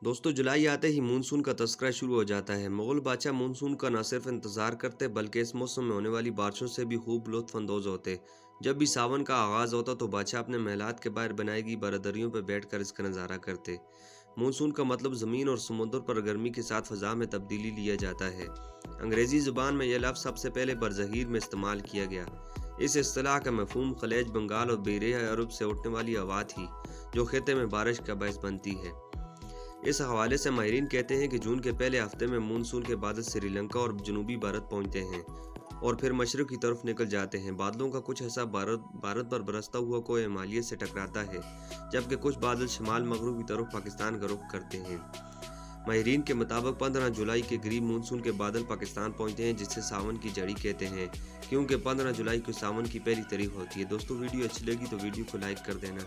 दोस्तों जुलाई आते ही मानसून का तज़किरा शुरू हो जाता है। मुग़ल बादशाह मानसून का न सिर्फ इंतज़ार करते बल्कि इस मौसम में होने वाली बारिशों से भी खूब लुत्फ़ अंदोज़ होते। जब भी सावन का आगाज़ होता तो बादशाह अपने महलात के बाहर बनाई गई बारादरियों पर बैठकर इसका नज़ारा करते। मानसून का मतलब ज़मीन और समुद्र पर गर्मी के साथ फ़ज़ा में तब्दीली लिया जाता है। अंग्रेज़ी ज़ुबान में यह लफ्ज़ सबसे पहले बरज़गीर में इस्तेमाल किया गया। इस इस्तिलाह का मफ़हूम खलीज बंगाल और बहरे अरब से उठने वाली हवा थी, जो खित्ते में बारिश का बाइस बनती है। इस हवाले से माहिरीन कहते हैं कि जून के पहले हफ्ते में मानसून के बादल श्रीलंका और जनूबी भारत पहुंचते हैं और फिर मशरक़ की तरफ निकल जाते हैं। बादलों का कुछ हिस्सा भारत पर बरसता हुआ कोई हिमालय से टकराता है, जबकि कुछ बादल शमाल मगरब की तरफ पाकिस्तान का रुख करते हैं। माहिरीन के मुताबिक 15 जुलाई के करीब मानसून के बादल पाकिस्तान पहुंचते हैं, जिससे सावन की जड़ी कहते हैं, क्योंकि 15 जुलाई को सावन की पहली तारीख होती है। दोस्तों वीडियो अच्छी लगी तो वीडियो को लाइक कर देना।